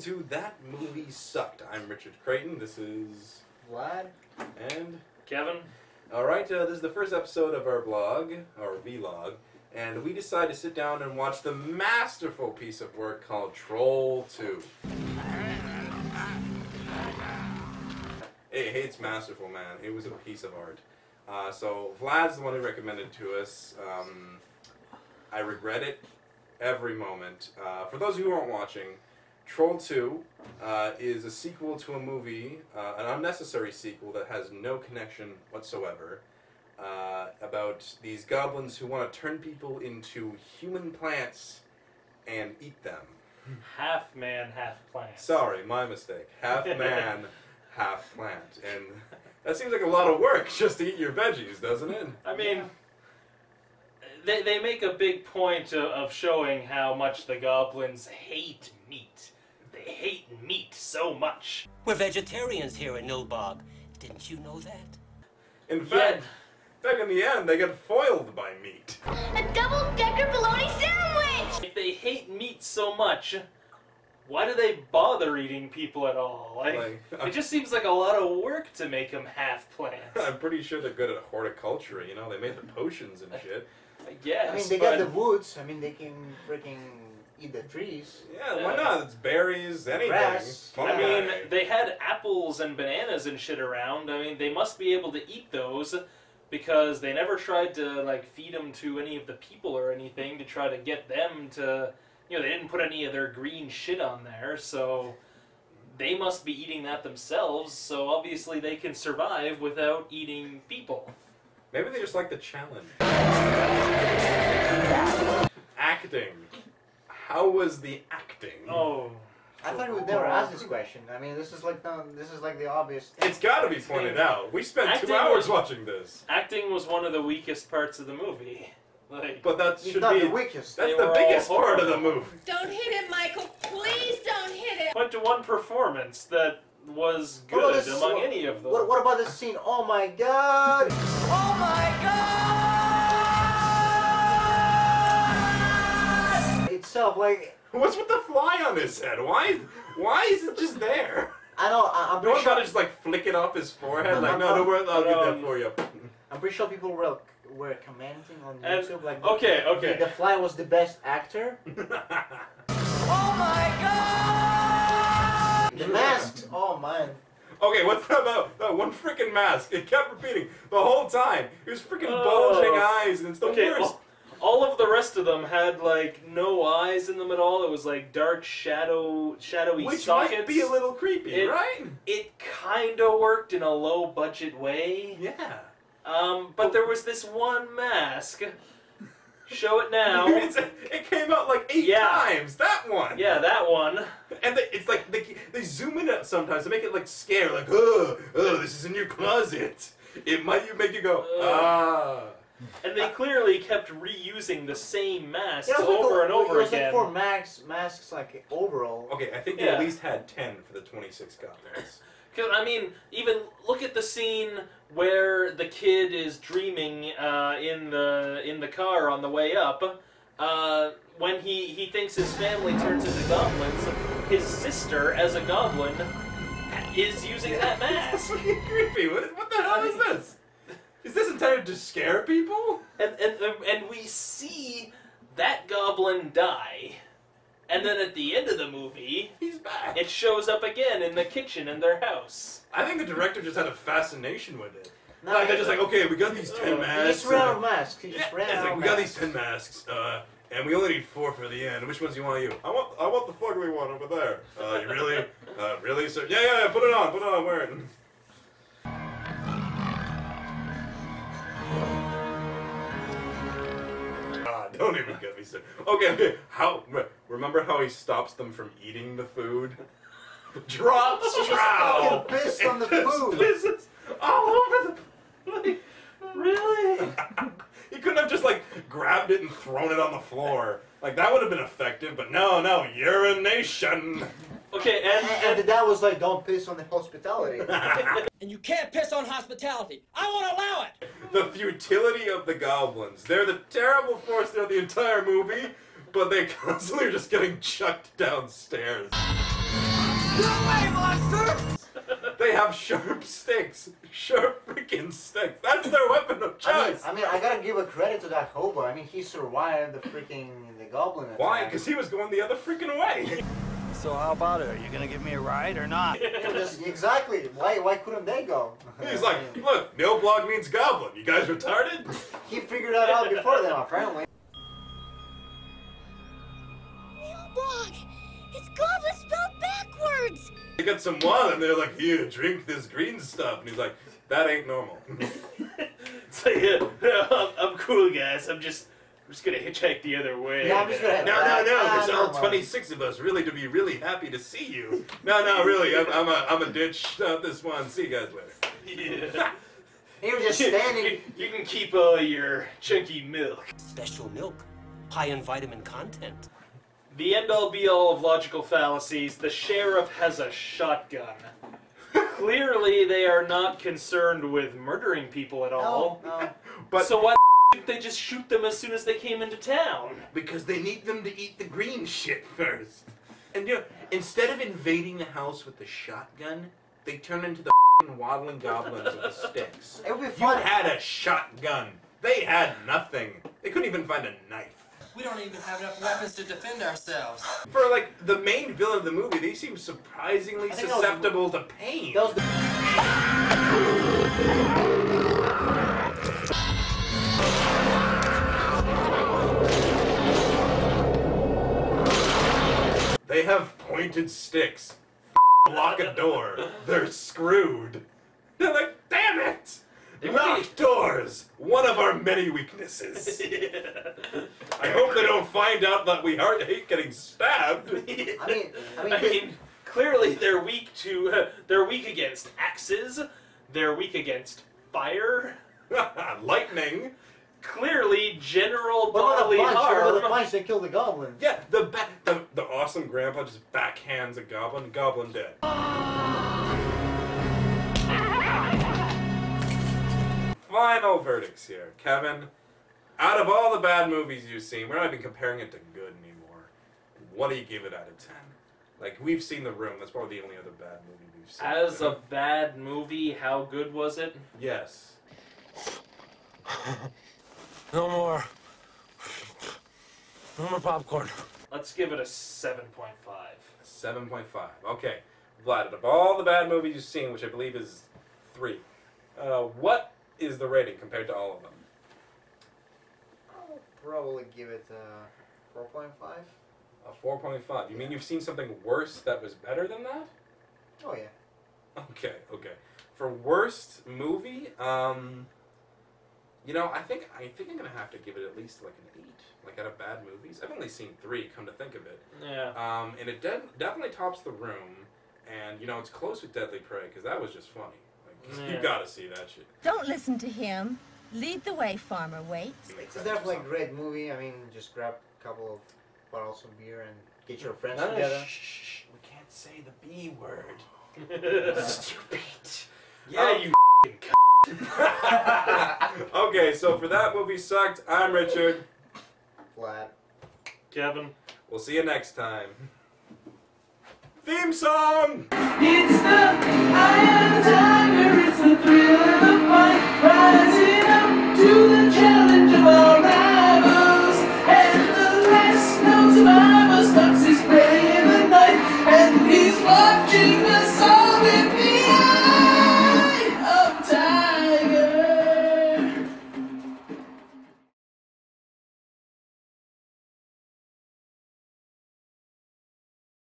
to That Movie Sucked. I'm Richard Creighton. This is... Vlad. And... Kevin. Alright, this is the first episode of our blog, or vlog, and we decided to sit down and watch the masterful piece of work called Troll 2. Hey, it's masterful, man. It was a piece of art. So Vlad's the one who recommended it to us. I regret it every moment. For those who aren't watching, Troll 2 is a sequel to a movie, an unnecessary sequel that has no connection whatsoever, about these goblins who want to turn people into human plants and eat them. Half man, half plant. Sorry, my mistake. Half man, half plant. And that seems like a lot of work just to eat your veggies, doesn't it? I mean, they make a big point of showing how much the goblins hate meat. They hate meat so much. We're vegetarians here in Nilbog. Didn't you know that? In fact, in the end, they get foiled by meat. A double-decker bologna sandwich! If they hate meat so much, why do they bother eating people at all? It just seems like a lot of work to make them half plants. I'm pretty sure they're good at horticulture, you know? They made the potions and shit. I guess. I mean, they got the woods. I mean, they can freaking eat the trees. Yeah, why not? It's berries, anything. Grass. I mean, they had apples and bananas and shit around. I mean, they must be able to eat those because they never tried to, like, feed them to any of the people or anything to try to get them to... You know, they didn't put any of their green shit on there, so they must be eating that themselves, so obviously they can survive without eating people. Maybe they just like the challenge. Acting. How was the acting? Oh. I thought we'd never ask this question. I mean, this is like the obvious. It's got to be pointed out. We spent 2 hours watching this. Acting was one of the weakest parts of the movie. But that should not be the weakest. That's the biggest part of the movie. Don't hit it, Michael. Please don't hit it. Point to one performance that was good among any of them. What about this scene? Oh my god! Oh my god! Itself, like... What's with the fly on his head? Why is it just there? I know, I'm No pretty one sure... got to just like flick it off his forehead? Like, no, I'll get that for you. I'm pretty sure people were commenting on YouTube, like... Okay. The Fly was the best actor. Oh my god! The masks, oh man. Okay, what's that about? That one freaking mask. It kept repeating the whole time. It was freaking bulging eyes, and it's the worst. All of the rest of them had like no eyes in them at all. It was like dark shadowy Which sockets. might be a little creepy, right? It kind of worked in a low budget way. Yeah. But there was this one mask. Show it now. It came out like 8 times. That one. Yeah, that one. And it's like they zoom in it sometimes to make it like scare, like oh, this is in your closet. It might make you go ah. And they clearly kept reusing the same masks It was over and over again. It was like 4 masks like overall. Okay, I think they at least had 10 for the 26 goblins. Because I mean, even look at the scene where the kid is dreaming in the car on the way up. When he thinks his family turns into goblins, his sister as a goblin is using that mask. That's fucking creepy. What the hell is this? Is this intended to scare people? And we see that goblin die. And then at the end of the movie, he's back. It shows up again in the kitchen in their house. I think the director just had a fascination with it. No, like they're just like, okay, we got these 10 masks. He just ran out of masks. He just ran out of like, we got these 10 masks, and we only need 4 for the end. Which ones do you want to use? I want the fugly one over there. You really? Really, sir? Yeah, put it on, wear it. Don't even get me started. Okay. Remember how he stops them from eating the food? Drops trowel. Pissed on the food. Pisses all over the. Really? He couldn't have just like grabbed it and thrown it on the floor. Like that would have been effective, but no, urination. Okay, and the dad was like, "Don't piss on the hospitality." And you can't piss on hospitality. I won't allow it. The futility of the goblins. They're the terrible force throughout the entire movie, but they constantly are just getting chucked downstairs. They have sharp sticks. Sharp freaking sticks. That's their weapon of choice. I mean, I gotta give a credit to that hobo. I mean, he survived the goblin attack. Why? Because he was going the other freaking way. So how about it? Are you gonna give me a ride or not? Exactly. Why couldn't they go? He's like, look, no blog means goblin. You guys retarded? He figured that out before them, apparently. Blog. It's goblin spelled backwards. They got some wine and they're like, here, drink this green stuff. And he's like, that ain't normal. It's like, yeah, I'm cool, guys. I'm just gonna hitchhike the other way. Yeah, I'm just gonna. No, there's all 26 of us really to be really happy to see you. No, really, I'm a ditch this one. See you guys later. Yeah. He was just standing. You can keep all your chunky milk. Special milk, high in vitamin content. The end-all be-all of logical fallacies, the sheriff has a shotgun. Clearly, they are not concerned with murdering people at all. No. But so why didn't they just shoot them as soon as they came into town? because they need them to eat the green shit first. And you know, instead of invading the house with the shotgun, they turn into the waddling goblins with the sticks. It would be You fun. had a shotgun. They had nothing. They couldn't even find a knife. We don't even have enough weapons to defend ourselves. For like the main villain of the movie, they seem surprisingly I think that was- susceptible to pain. That was They have pointed sticks. Lock a door. They're screwed. They're like, damn it! Locked doors! One of our many weaknesses. I hope they don't find out that we hate getting stabbed. I I mean, clearly they're weak they're weak against axes, they're weak against fire. Lightning. Clearly, general What about bodily the punch? What about the harm. punch? They killed the goblin. Yeah, the awesome grandpa just backhands a goblin. Goblin dead. Final verdicts here, Kevin. Out of all the bad movies you've seen, we're not even comparing it to good anymore. What do you give it out of 10? Like, we've seen The Room. That's probably the only other bad movie we've seen. As a bad movie, how good was it? Yes. No more. No more popcorn. Let's give it a 7.5. 7.5. Okay. Vlad, out of all the bad movies you've seen, which I believe is 3, what is the rating compared to all of them? I'll probably give it 4.5. A 4.5. You mean you've seen something worse that was better than that? Oh yeah. Okay. For worst movie, you know, I think I'm gonna have to give it at least like an 8. Like out of bad movies, I've only seen 3. Come to think of it. Yeah. And it definitely tops The Room, and you know it's close with Deadly Prey because that was just funny. Like Yeah. you gotta see that shit. Don't listen to him. Lead the way, Farmer Waits. It's definitely a great movie. I mean, just grab a couple of bottles of beer and get your friends No, together. shh. We can't say the B word. Stupid. Yeah, you Okay, so for that movie sucked, I'm Richard. Flat. Kevin. We'll see you next time. Theme song! It's the Iron Tiger, it's